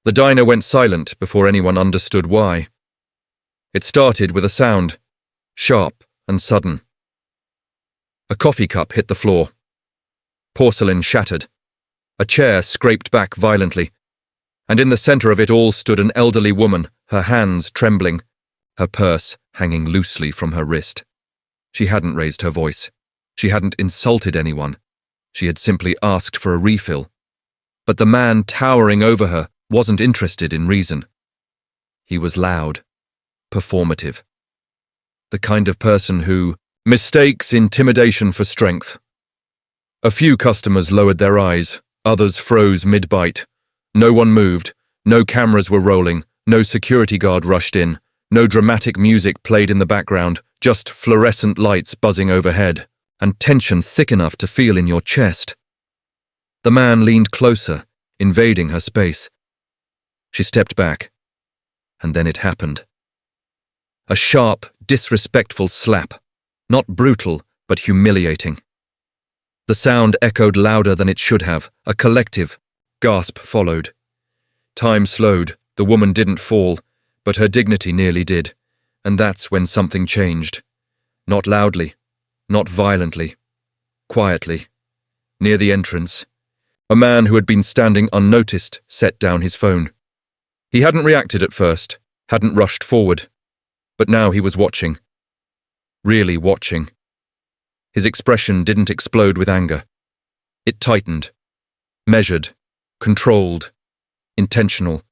The diner went silent before anyone understood why. It started with a sound, sharp and sudden. A coffee cup hit the floor. Porcelain shattered. A chair scraped back violently, and in the center of it all stood an elderly woman, her hands trembling, her purse hanging loosely from her wrist. She hadn't raised her voice. She hadn't insulted anyone. She had simply asked for a refill. But the man towering over her wasn't interested in reason. He was loud, performative. The kind of person who mistakes intimidation for strength. A few customers lowered their eyes, others froze mid-bite. No one moved, no cameras were rolling, no security guard rushed in, no dramatic music played in the background, just fluorescent lights buzzing overhead, and tension thick enough to feel in your chest. The man leaned closer, invading her space. She stepped back, and then it happened. A sharp, disrespectful slap, not brutal, but humiliating. The sound echoed louder than it should have. A collective gasp followed. Time slowed. The woman didn't fall, but her dignity nearly did, and that's when something changed. Not loudly, not violently, quietly. Near the entrance, a man who had been standing unnoticed set down his phone. He hadn't reacted at first, hadn't rushed forward, but now he was watching. Really watching. His expression didn't explode with anger. It tightened, measured, controlled, intentional.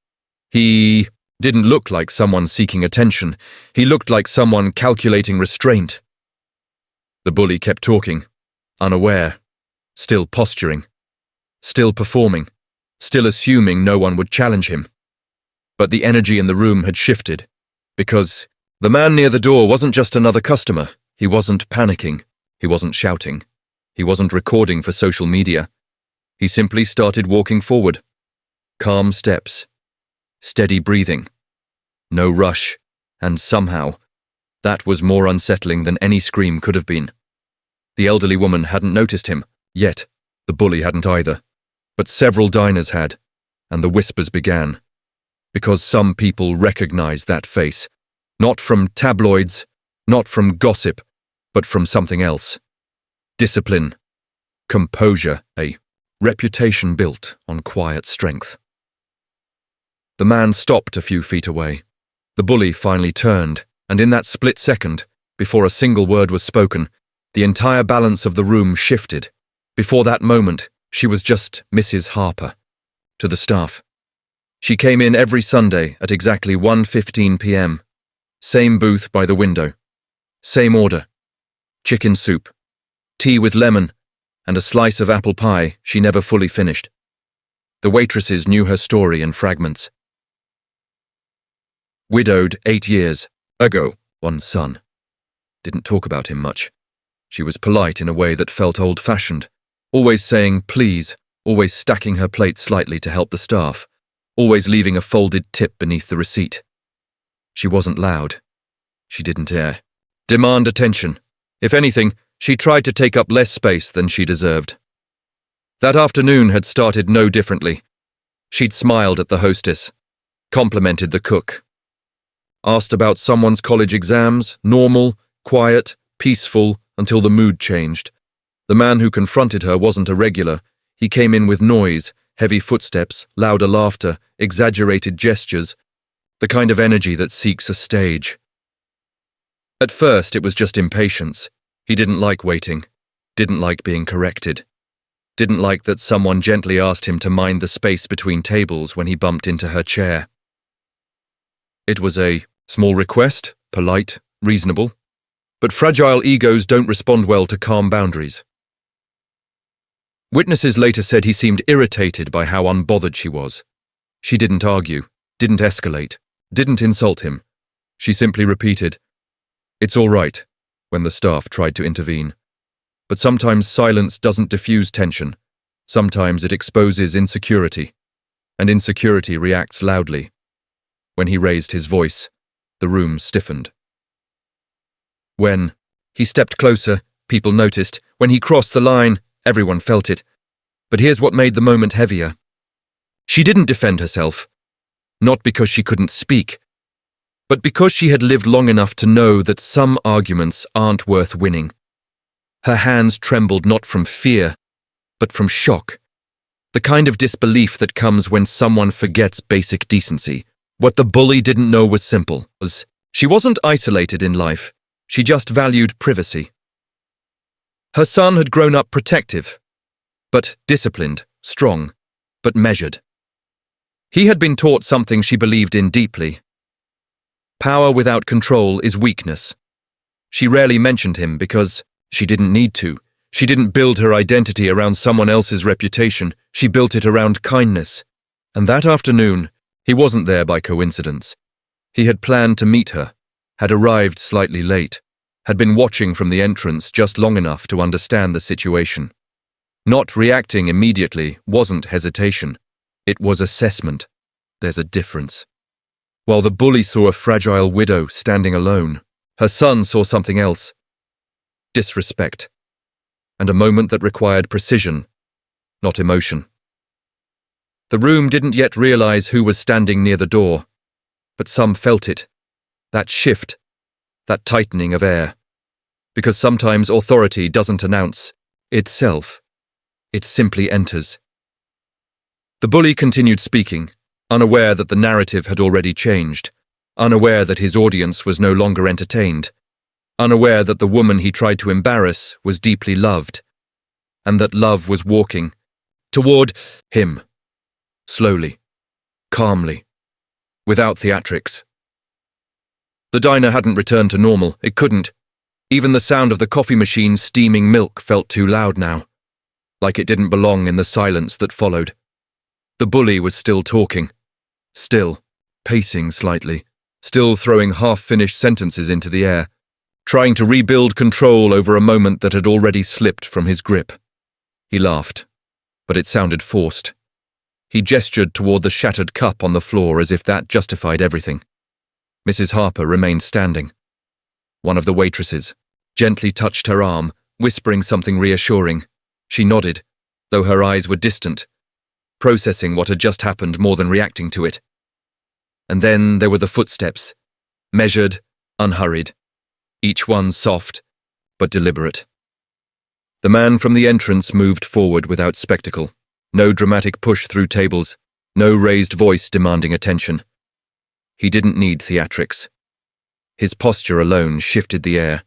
He didn't look like someone seeking attention. He looked like someone calculating restraint. The bully kept talking, unaware, still posturing, still performing, still assuming no one would challenge him. But the energy in the room had shifted, because the man near the door wasn't just another customer. He wasn't panicking. He wasn't shouting. He wasn't recording for social media. He simply started walking forward. Calm steps. Steady breathing. No rush. And somehow, that was more unsettling than any scream could have been. The elderly woman hadn't noticed him, yet. The bully hadn't either. But several diners had, and the whispers began. Because some people recognized that face. Not from tabloids, not from gossip, but from something else. Discipline, composure, a reputation built on quiet strength. The man stopped a few feet away. The bully finally turned, and in that split second, before a single word was spoken, the entire balance of the room shifted. Before that moment, she was just Mrs. Harper. To the staff. She came in every Sunday at exactly 1:15 p.m. Same booth by the window. Same order. Chicken soup, tea with lemon, and a slice of apple pie she never fully finished. The waitresses knew her story in fragments. Widowed 8 years ago, one son. Didn't talk about him much. She was polite in a way that felt old-fashioned, always saying please, always stacking her plate slightly to help the staff, always leaving a folded tip beneath the receipt. She wasn't loud. She didn't demand attention. If anything, she tried to take up less space than she deserved. That afternoon had started no differently. She'd smiled at the hostess, complimented the cook, asked about someone's college exams, normal, quiet, peaceful, until the mood changed. The man who confronted her wasn't a regular. He came in with noise, heavy footsteps, louder laughter, exaggerated gestures, the kind of energy that seeks a stage. At first, it was just impatience. He didn't like waiting, didn't like being corrected, didn't like that someone gently asked him to mind the space between tables when he bumped into her chair. It was a small request, polite, reasonable, but fragile egos don't respond well to calm boundaries. Witnesses later said he seemed irritated by how unbothered she was. She didn't argue, didn't escalate, didn't insult him. She simply repeated, "It's all right," when the staff tried to intervene. But sometimes silence doesn't diffuse tension. Sometimes it exposes insecurity, and insecurity reacts loudly. When he raised his voice, the room stiffened. When he stepped closer, people noticed. When he crossed the line, everyone felt it. But here's what made the moment heavier. She didn't defend herself. not because she couldn't speak, but because she had lived long enough to know that some arguments aren't worth winning. Her hands trembled not from fear, but from shock. The kind of disbelief that comes when someone forgets basic decency. What the bully didn't know was simple. She wasn't isolated in life, she just valued privacy. Her son had grown up protective, but disciplined, strong, but measured. He had been taught something she believed in deeply. Power without control is weakness. She rarely mentioned him because she didn't need to. She didn't build her identity around someone else's reputation, she built it around kindness. And that afternoon, he wasn't there by coincidence. He had planned to meet her, had arrived slightly late, had been watching from the entrance just long enough to understand the situation. Not reacting immediately wasn't hesitation. It was assessment. There's a difference. While the bully saw a fragile widow standing alone, her son saw something else. Disrespect. And a moment that required precision, not emotion. The room didn't yet realize who was standing near the door, but some felt it. That shift, that tightening of air. Because sometimes authority doesn't announce itself. It simply enters. The bully continued speaking, unaware that the narrative had already changed, unaware that his audience was no longer entertained, unaware that the woman he tried to embarrass was deeply loved, and that love was walking toward him, slowly, calmly, without theatrics. The diner hadn't returned to normal. It couldn't. Even the sound of the coffee machine steaming milk felt too loud now, like it didn't belong in the silence that followed. The bully was still talking, still, pacing slightly, still throwing half-finished sentences into the air, trying to rebuild control over a moment that had already slipped from his grip. He laughed, but it sounded forced. He gestured toward the shattered cup on the floor as if that justified everything. Mrs. Harper remained standing. One of the waitresses gently touched her arm, whispering something reassuring. She nodded, though her eyes were distant, processing what had just happened more than reacting to it. And then there were the footsteps, measured, unhurried, each one soft, but deliberate. The man from the entrance moved forward without spectacle, no dramatic push through tables, no raised voice demanding attention. He didn't need theatrics. His posture alone shifted the air.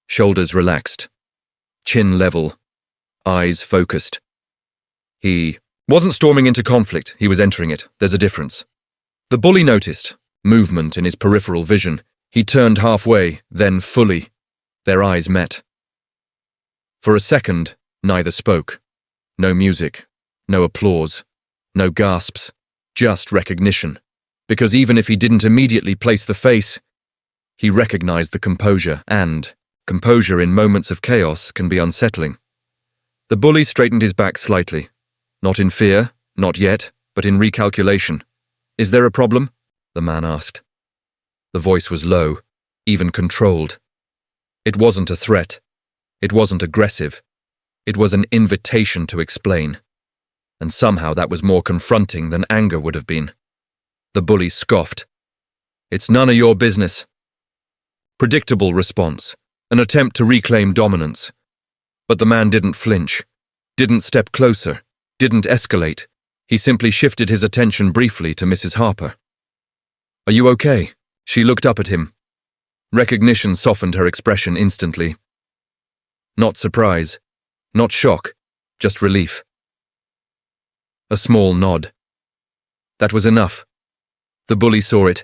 Shoulders relaxed, chin level, eyes focused. He wasn't storming into conflict, he was entering it. There's a difference. The bully noticed movement in his peripheral vision. He turned halfway, then fully. Their eyes met. For a second, neither spoke. No music, no applause, no gasps, just recognition. Because even if he didn't immediately place the face, he recognized the composure, and composure in moments of chaos can be unsettling. The bully straightened his back slightly. Not in fear, not yet, but in recalculation. "Is there a problem?" the man asked. The voice was low, even controlled. It wasn't a threat. It wasn't aggressive. It was an invitation to explain. And somehow that was more confronting than anger would have been. The bully scoffed. "It's none of your business." Predictable response, an attempt to reclaim dominance. But the man didn't flinch, didn't step closer, didn't escalate. He simply shifted his attention briefly to Mrs. Harper. "Are you okay?" She looked up at him. Recognition softened her expression instantly. Not surprise, not shock, just relief. A small nod. That was enough. The bully saw it,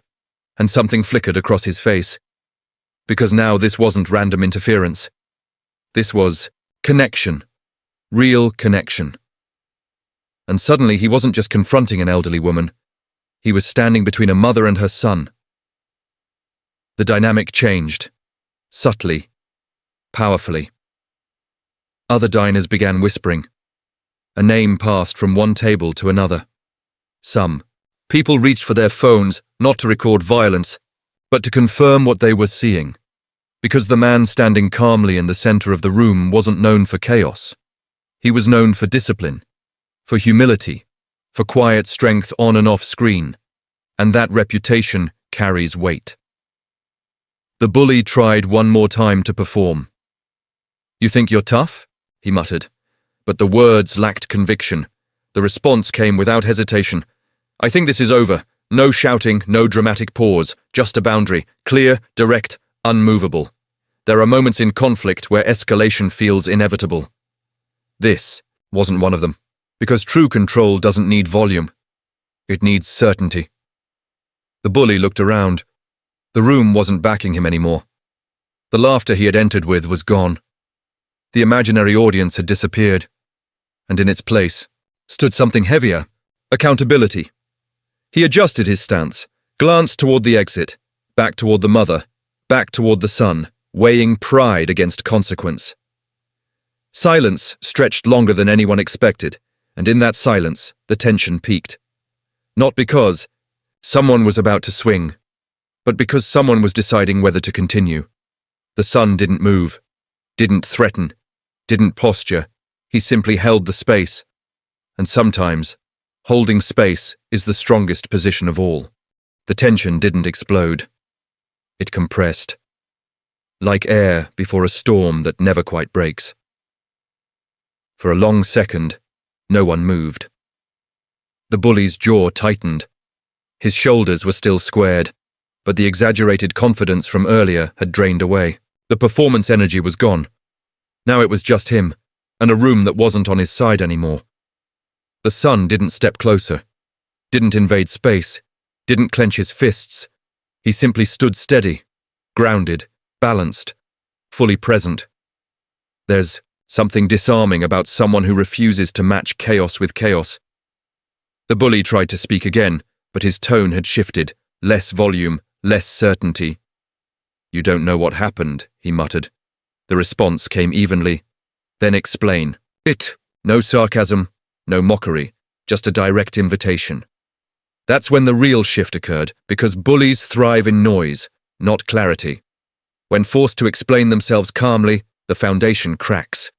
and something flickered across his face. Because now this wasn't random interference. This was connection, real connection. And suddenly he wasn't just confronting an elderly woman. He was standing between a mother and her son. The dynamic changed, subtly, powerfully. Other diners began whispering. A name passed from one table to another. Some people reached for their phones, not to record violence, but to confirm what they were seeing. Because the man standing calmly in the center of the room wasn't known for chaos. He was known for discipline, for humility, for quiet strength on and off screen. and that reputation carries weight. The bully tried one more time to perform. "You think you're tough?" he muttered, but the words lacked conviction. The response came without hesitation. "I think this is over. No shouting, no dramatic pause, just a boundary, clear, direct, unmovable. There are moments in conflict where escalation feels inevitable. This wasn't one of them, because true control doesn't need volume. It needs certainty." The bully looked around. The room wasn't backing him anymore. The laughter he had entered with was gone. The imaginary audience had disappeared, and in its place stood something heavier: accountability. He adjusted his stance, glanced toward the exit, back toward the mother, back toward the son, weighing pride against consequence. Silence stretched longer than anyone expected, and in that silence, the tension peaked. Not because someone was about to swing, but because someone was deciding whether to continue. The son didn't move, didn't threaten, didn't posture. He simply held the space. And sometimes, holding space is the strongest position of all. The tension didn't explode. It compressed, like air before a storm that never quite breaks. For a long second, no one moved. The bully's jaw tightened. His shoulders were still squared, but the exaggerated confidence from earlier had drained away. The performance energy was gone. Now it was just him, and a room that wasn't on his side anymore. The son didn't step closer, didn't invade space, didn't clench his fists. He simply stood steady, grounded, balanced, fully present. There's something disarming about someone who refuses to match chaos with chaos. The bully tried to speak again, but his tone had shifted, less volume, less certainty. "You don't know what happened," he muttered. The response came evenly. "Then explain." No sarcasm, no mockery, just a direct invitation. That's when the real shift occurred, because bullies thrive in noise, not clarity. When forced to explain themselves calmly, the foundation cracks.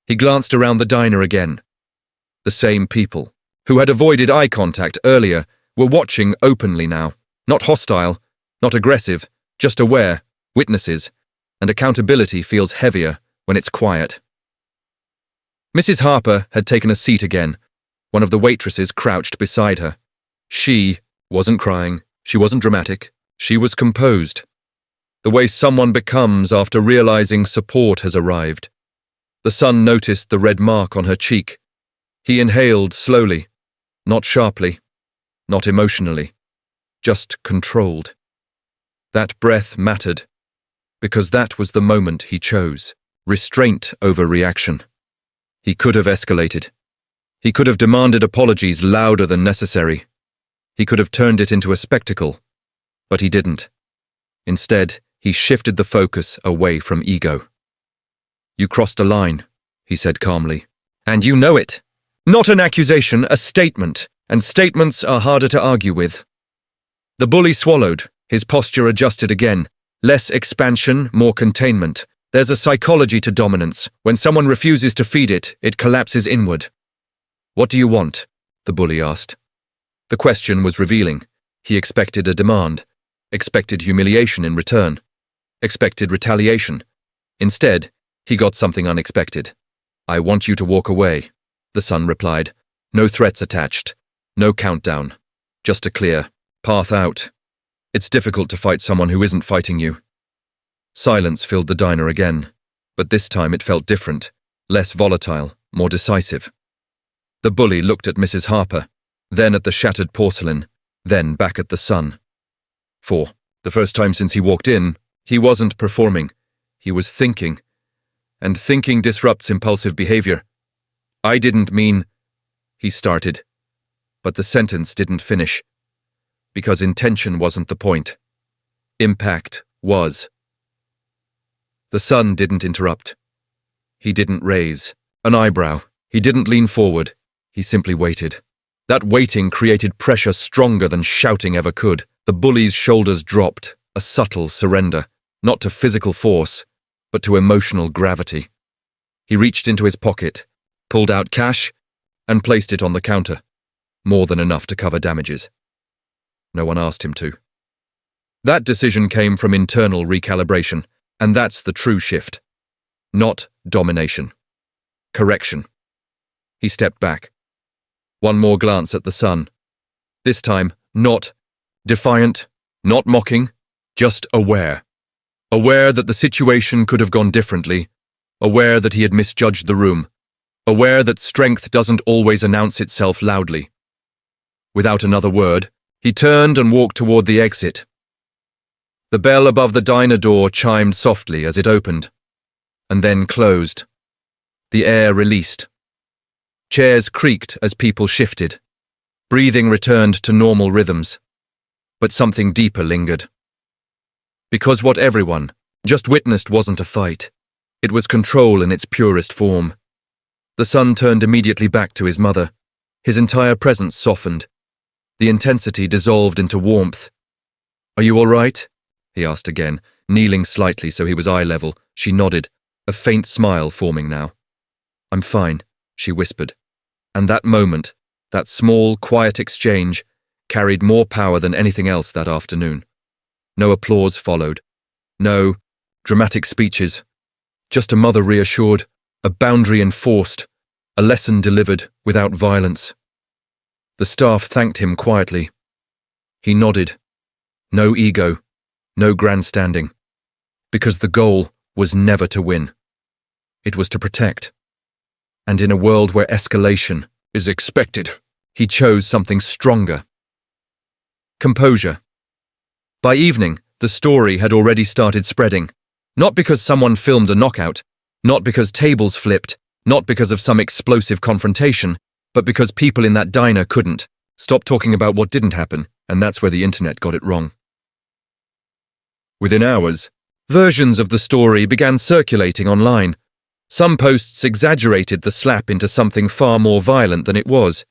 He glanced around the diner again. The same people, who had avoided eye contact earlier, were watching openly now. Not hostile, not aggressive, just aware, witnesses, and accountability feels heavier when it's quiet. Mrs. Harper had taken a seat again. One of the waitresses crouched beside her. She wasn't crying, she wasn't dramatic, she was composed. The way someone becomes after realizing support has arrived. The son noticed the red mark on her cheek. He inhaled slowly, not sharply, not emotionally, just controlled. That breath mattered, because that was the moment he chose. Restraint over reaction. He could have escalated. He could have demanded apologies louder than necessary. He could have turned it into a spectacle, but he didn't. Instead, he shifted the focus away from ego. "You crossed a line," he said calmly. "And you know it. Not an accusation, a statement, and statements are harder to argue with." The bully swallowed, his posture adjusted again. Less expansion, more containment. There's a psychology to dominance. When someone refuses to feed it, it collapses inward. "What do you want?" the bully asked. The question was revealing. He expected a demand, expected humiliation in return, expected retaliation. Instead, he got something unexpected. "I want you to walk away," the son replied. "No threats attached, no countdown, just a clear path out. It's difficult to fight someone who isn't fighting you." Silence filled the diner again, but this time it felt different, less volatile, more decisive. The bully looked at Mrs. Harper, then at the shattered porcelain, then back at the son. For the first time since he walked in, he wasn't performing, he was thinking. And thinking disrupts impulsive behaviour. "I didn't mean," he started, but the sentence didn't finish. Because intention wasn't the point. Impact was. The son didn't interrupt. He didn't raise an eyebrow. He didn't lean forward. He simply waited. That waiting created pressure stronger than shouting ever could. The bully's shoulders dropped, a subtle surrender, not to physical force, but to emotional gravity. He reached into his pocket, pulled out cash, and placed it on the counter, more than enough to cover damages. No one asked him to. That decision came from internal recalibration, and that's the true shift. Not domination. Correction. He stepped back. One more glance at the sun. This time, not defiant, not mocking, just aware. Aware that the situation could have gone differently. Aware that he had misjudged the room. Aware that strength doesn't always announce itself loudly. Without another word, he turned and walked toward the exit. The bell above the diner door chimed softly as it opened, and then closed. The air released. Chairs creaked as people shifted. Breathing returned to normal rhythms. But something deeper lingered. Because what everyone just witnessed wasn't a fight. It was control in its purest form. The son turned immediately back to his mother. His entire presence softened. The intensity dissolved into warmth. "Are you all right?" he asked again, kneeling slightly so he was eye level. She nodded, a faint smile forming now. "I'm fine," she whispered. And that moment, that small, quiet exchange, carried more power than anything else that afternoon. No applause followed. No dramatic speeches. Just a mother reassured, a boundary enforced, a lesson delivered without violence. The staff thanked him quietly. He nodded. No ego, no grandstanding. Because the goal was never to win. It was to protect. And in a world where escalation is expected, he chose something stronger. Composure. By evening, the story had already started spreading. Not because someone filmed a knockout, not because tables flipped, not because of some explosive confrontation, but because people in that diner couldn't stop talking about what didn't happen, and that's where the internet got it wrong. Within hours, versions of the story began circulating online. Some posts exaggerated the slap into something far more violent than it was.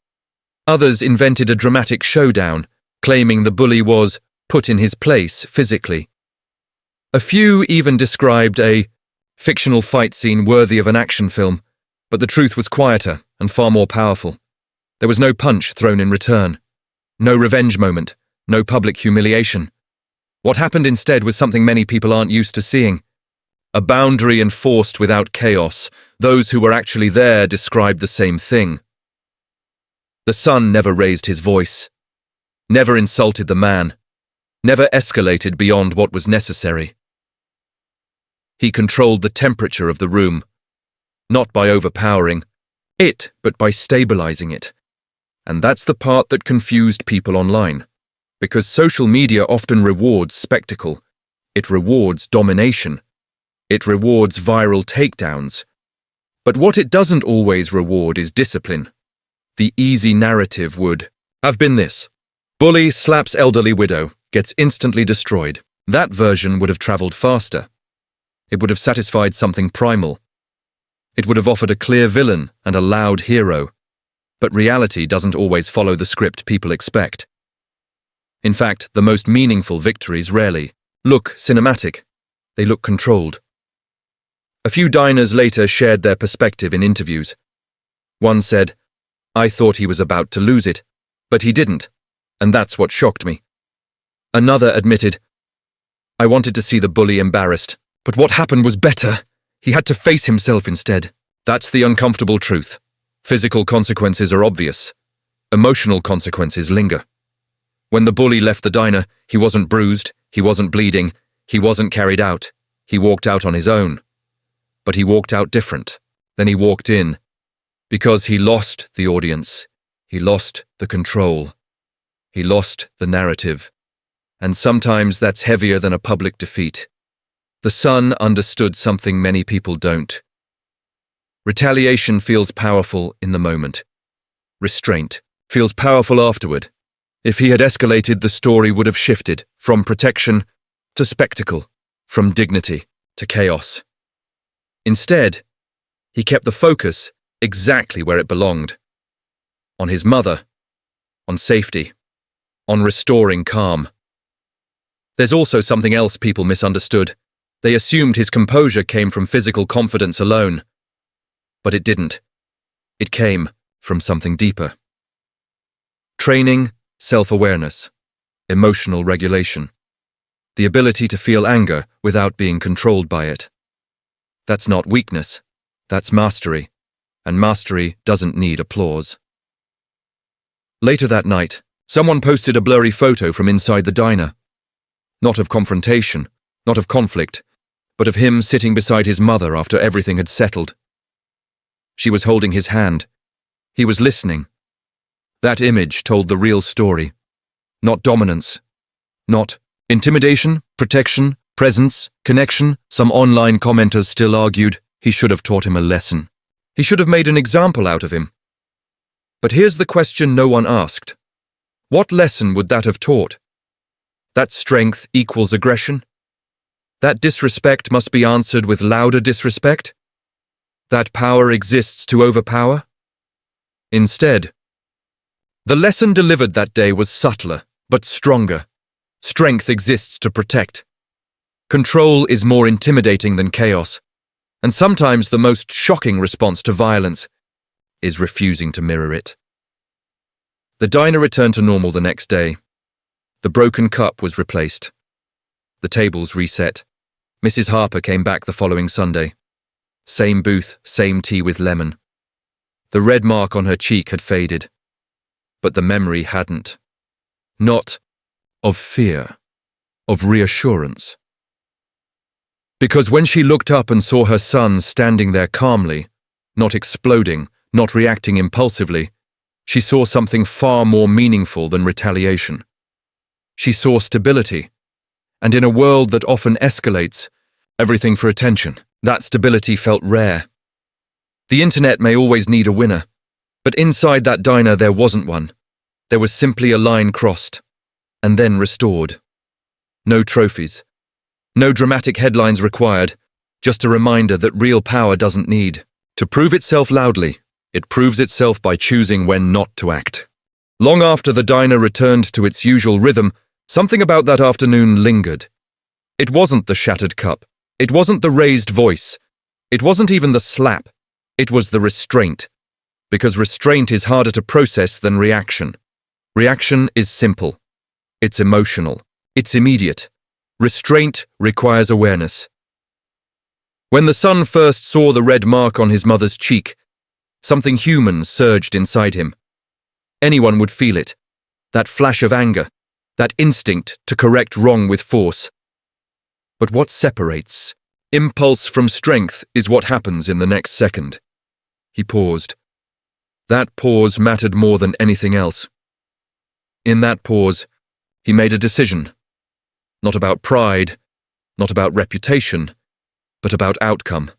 Others invented a dramatic showdown, claiming the bully was put in his place physically. A few even described a fictional fight scene worthy of an action film, but the truth was quieter and far more powerful. There was no punch thrown in return. No revenge moment. No public humiliation. What happened instead was something many people aren't used to seeing. A boundary enforced without chaos. Those who were actually there described the same thing. The son never raised his voice. Never insulted the man. Never escalated beyond what was necessary. He controlled the temperature of the room. Not by overpowering it, but by stabilizing it. And that's the part that confused people online. Because social media often rewards spectacle. It rewards domination. It rewards viral takedowns. But what it doesn't always reward is discipline. The easy narrative would have been this. Bully slaps elderly widow, gets instantly destroyed. That version would have traveled faster. It would have satisfied something primal. It would have offered a clear villain and a loud hero. But reality doesn't always follow the script people expect. In fact, the most meaningful victories rarely look cinematic. They look controlled. A few diners later shared their perspective in interviews. One said, "I thought he was about to lose it, but he didn't, and that's what shocked me." Another admitted, "I wanted to see the bully embarrassed, but what happened was better. He had to face himself instead." That's the uncomfortable truth. Physical consequences are obvious. Emotional consequences linger. When the bully left the diner, he wasn't bruised, he wasn't bleeding, he wasn't carried out. He walked out on his own. But he walked out different. Then he walked in. Because he lost the audience. He lost the control. He lost the narrative. And sometimes that's heavier than a public defeat. The son understood something many people don't. Retaliation feels powerful in the moment. Restraint feels powerful afterward. If he had escalated, the story would have shifted from protection to spectacle, from dignity to chaos. Instead, he kept the focus exactly where it belonged. On his mother, on safety, on restoring calm. There's also something else people misunderstood. They assumed his composure came from physical confidence alone. But it didn't. It came from something deeper. Training, self-awareness. emotional regulation. The ability to feel anger without being controlled by it. That's not weakness, that's mastery, and mastery doesn't need applause. Later that night, someone posted a blurry photo from inside the diner. Not of confrontation, not of conflict, but of him sitting beside his mother after everything had settled. She was holding his hand. He was listening. That image told the real story. Not dominance. Not intimidation, protection, presence, connection. Some online commenters still argued he should have taught him a lesson. He should have made an example out of him. But here's the question no one asked. What lesson would that have taught? That strength equals aggression? That disrespect must be answered with louder disrespect? That power exists to overpower? Instead, the lesson delivered that day was subtler, but stronger. Strength exists to protect. Control is more intimidating than chaos, and sometimes the most shocking response to violence is refusing to mirror it. The diner returned to normal the next day. The broken cup was replaced. The tables reset. Mrs. Harper came back the following Sunday. Same booth, same tea with lemon. The red mark on her cheek had faded, but the memory hadn't. Not of fear, of reassurance. Because when she looked up and saw her son standing there calmly, not exploding, not reacting impulsively, she saw something far more meaningful than retaliation. She saw stability, and in a world that often escalates, everything for attention, that stability felt rare. The internet may always need a winner, but inside that diner there wasn't one. There was simply a line crossed, and then restored. No trophies. No dramatic headlines required, just a reminder that real power doesn't need to prove itself loudly. It proves itself by choosing when not to act. Long after the diner returned to its usual rhythm, something about that afternoon lingered. It wasn't the shattered cup. It wasn't the raised voice. It wasn't even the slap. It was the restraint. Because restraint is harder to process than reaction. Reaction is simple. It's emotional. It's immediate. Restraint requires awareness. When the son first saw the red mark on his mother's cheek, something human surged inside him. Anyone would feel it. That flash of anger. That instinct to correct wrong with force. But what separates impulse from strength is what happens in the next second. He paused. That pause mattered more than anything else. In that pause, he made a decision. Not about pride, not about reputation, but about outcome.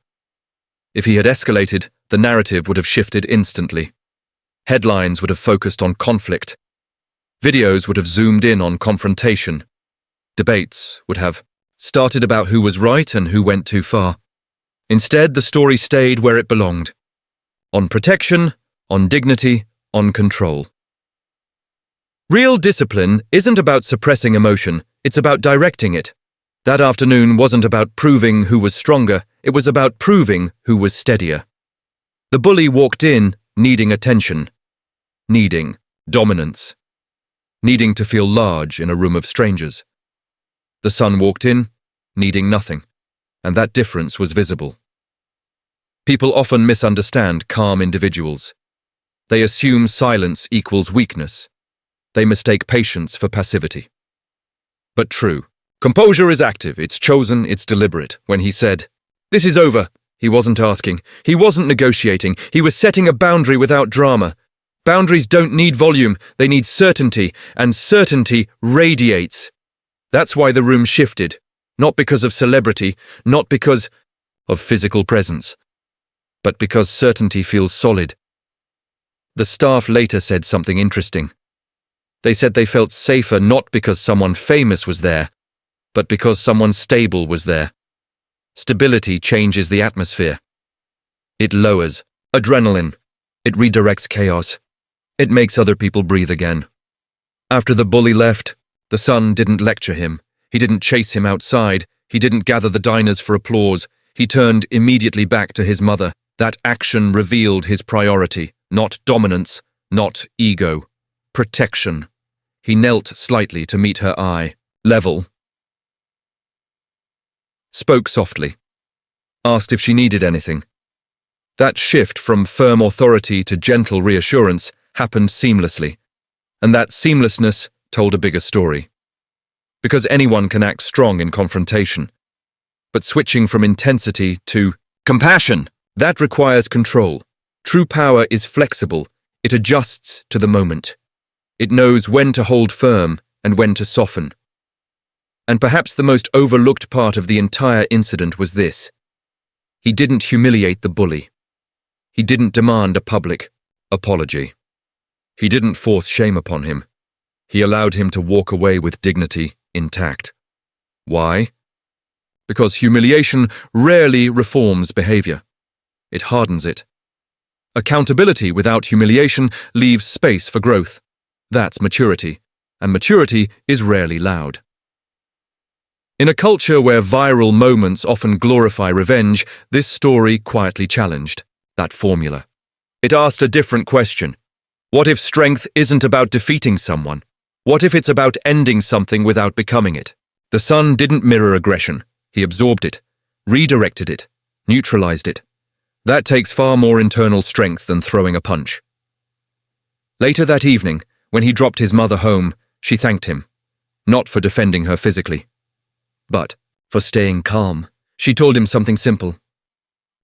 If he had escalated, the narrative would have shifted instantly. Headlines would have focused on conflict. Videos would have zoomed in on confrontation. Debates would have started about who was right and who went too far. Instead, the story stayed where it belonged. On protection, on dignity, on control. Real discipline isn't about suppressing emotion, it's about directing it. That afternoon wasn't about proving who was stronger, it was about proving who was steadier. The bully walked in, needing attention, needing dominance, needing to feel large in a room of strangers. The son walked in, needing nothing, and that difference was visible. People often misunderstand calm individuals. They assume silence equals weakness. They mistake patience for passivity. But true. Composure is active, it's chosen, it's deliberate. When he said, "This is over," he wasn't asking. He wasn't negotiating. He was setting a boundary without drama. Boundaries don't need volume, they need certainty, and certainty radiates. That's why the room shifted. Not because of celebrity, not because of physical presence, but because certainty feels solid. The staff later said something interesting. They said they felt safer not because someone famous was there, but because someone stable was there. Stability changes the atmosphere. It lowers adrenaline. It redirects chaos. It makes other people breathe again. After the bully left, the son didn't lecture him. He didn't chase him outside. He didn't gather the diners for applause. He turned immediately back to his mother. That action revealed his priority. Not dominance, not ego. Protection. He knelt slightly to meet her eye, level. Spoke softly. Asked if she needed anything. That shift from firm authority to gentle reassurance happened seamlessly, and that seamlessness told a bigger story. Because anyone can act strong in confrontation, but switching from intensity to compassion, that requires control. True power is flexible. It adjusts to the moment. It knows when to hold firm and when to soften. And perhaps the most overlooked part of the entire incident was this. He didn't humiliate the bully. He didn't demand a public apology. He didn't force shame upon him. He allowed him to walk away with dignity intact. Why? Because humiliation rarely reforms behaviour. It hardens it. Accountability without humiliation leaves space for growth. That's maturity, and maturity is rarely loud. In a culture where viral moments often glorify revenge, this story quietly challenged that formula. It asked a different question. What if strength isn't about defeating someone? What if it's about ending something without becoming it? The son didn't mirror aggression. He absorbed it, redirected it, neutralized it. That takes far more internal strength than throwing a punch. Later that evening, when he dropped his mother home, she thanked him, not for defending her physically, but for staying calm. She told him something simple.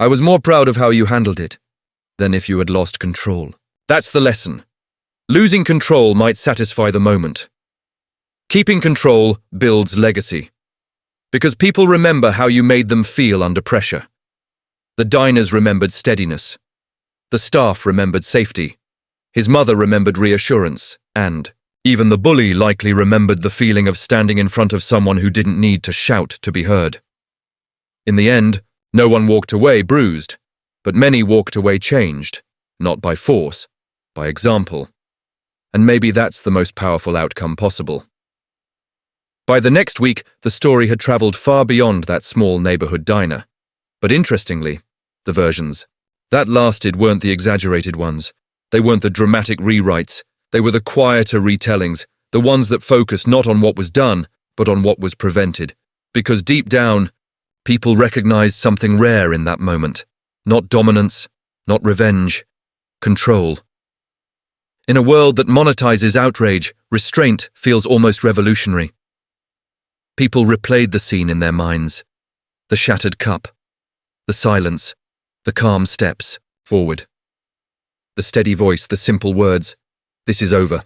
I was more proud of how you handled it than if you had lost control. That's the lesson. Losing control might satisfy the moment. Keeping control builds legacy. Because people remember how you made them feel under pressure. The diners remembered steadiness. The staff remembered safety. His mother remembered reassurance, and even the bully likely remembered the feeling of standing in front of someone who didn't need to shout to be heard. In the end, no one walked away bruised, but many walked away changed, not by force, by example. And maybe that's the most powerful outcome possible. By the next week, the story had travelled far beyond that small neighbourhood diner. But interestingly, the versions that lasted weren't the exaggerated ones. They weren't the dramatic rewrites. They were the quieter retellings, the ones that focused not on what was done, but on what was prevented. Because deep down, people recognized something rare in that moment. Not dominance, not revenge, control. In a world that monetizes outrage, restraint feels almost revolutionary. People replayed the scene in their minds. The shattered cup, the silence, the calm steps forward. The steady voice, the simple words, this is over.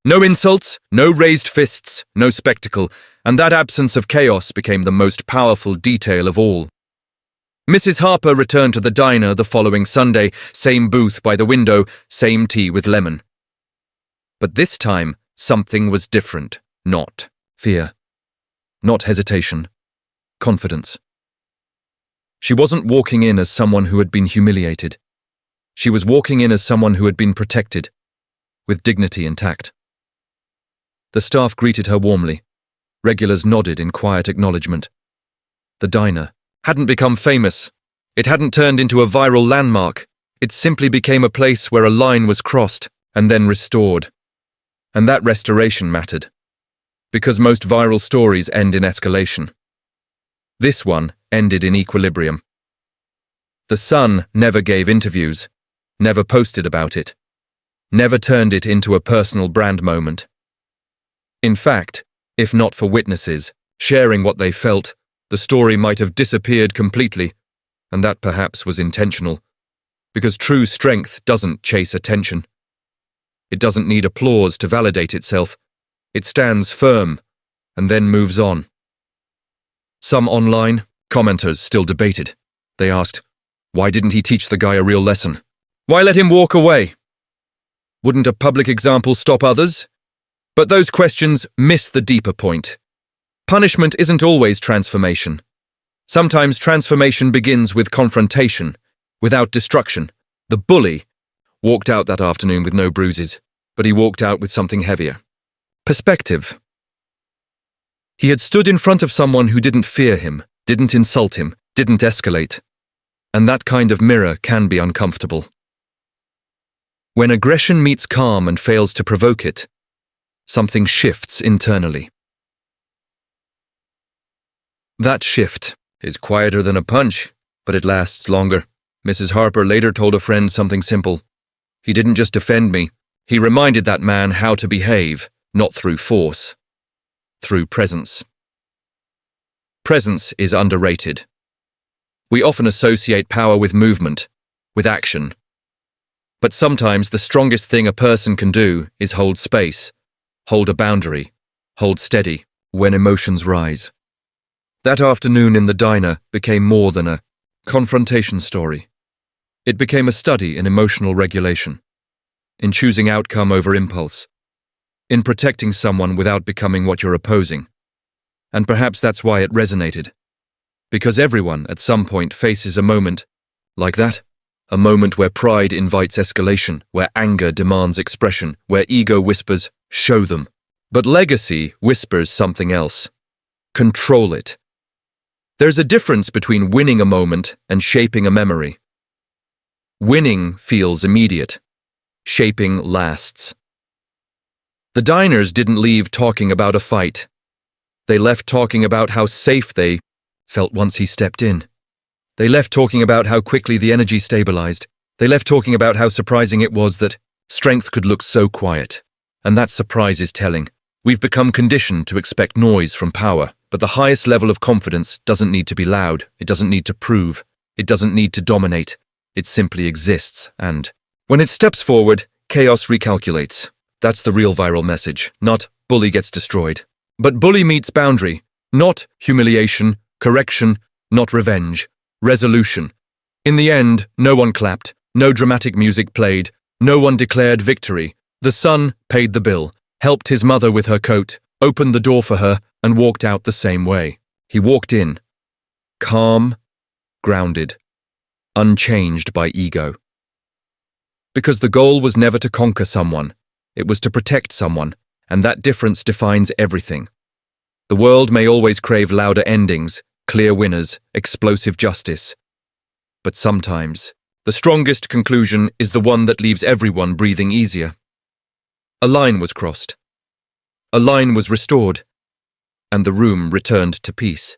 No insults, no raised fists, no spectacle, and that absence of chaos became the most powerful detail of all. Mrs. Harper returned to the diner the following Sunday, same booth by the window, same tea with lemon. But this time, something was different. Not fear. Not hesitation. Confidence. She wasn't walking in as someone who had been humiliated. She was walking in as someone who had been protected, with dignity intact. The staff greeted her warmly. Regulars nodded in quiet acknowledgement. The diner hadn't become famous. It hadn't turned into a viral landmark. It simply became a place where a line was crossed and then restored. And that restoration mattered. Because most viral stories end in escalation. This one ended in equilibrium. The Sun never gave interviews, never posted about it, never turned it into a personal brand moment. In fact, if not for witnesses sharing what they felt, the story might have disappeared completely, and that perhaps was intentional, because true strength doesn't chase attention. It doesn't need applause to validate itself. It stands firm and then moves on. Some online commenters still debated. They asked, why didn't he teach the guy a real lesson? Why let him walk away? Wouldn't a public example stop others? But those questions miss the deeper point. Punishment isn't always transformation. Sometimes transformation begins with confrontation, without destruction. The bully walked out that afternoon with no bruises, but he walked out with something heavier. Perspective. He had stood in front of someone who didn't fear him, didn't insult him, didn't escalate. And that kind of mirror can be uncomfortable. When aggression meets calm and fails to provoke it, Something shifts internally. That shift is quieter than a punch, but it lasts longer. Mrs. Harper later told a friend something simple. He didn't just defend me, he reminded that man how to behave, not through force, through presence. Presence is underrated. We often associate power with movement, with action. But sometimes the strongest thing a person can do is hold space, hold a boundary, hold steady when emotions rise. That afternoon in the diner became more than a confrontation story. It became a study in emotional regulation, in choosing outcome over impulse, in protecting someone without becoming what you're opposing. And perhaps that's why it resonated. Because everyone at some point faces a moment like that. A moment where pride invites escalation, where anger demands expression, where ego whispers, show them. But legacy whispers something else. Control it. There's a difference between winning a moment and shaping a memory. Winning feels immediate. Shaping lasts. The diners didn't leave talking about a fight. They left talking about how safe they felt once he stepped in. They left talking about how quickly the energy stabilized. They left talking about how surprising it was that strength could look so quiet. And that surprise is telling. We've become conditioned to expect noise from power, but the highest level of confidence doesn't need to be loud. It doesn't need to prove. It doesn't need to dominate. It simply exists, and when it steps forward, chaos recalculates. That's the real viral message, not bully gets destroyed. But bully meets boundary, not humiliation, correction, not revenge. Resolution. In the end, no one clapped, no dramatic music played, no one declared victory. The son paid the bill, helped his mother with her coat, opened the door for her, and walked out the same way. He walked in, calm, grounded, unchanged by ego. Because the goal was never to conquer someone, it was to protect someone, and that difference defines everything. The world may always crave louder endings, clear winners, explosive justice. But sometimes, the strongest conclusion is the one that leaves everyone breathing easier. A line was crossed. A line was restored. And the room returned to peace.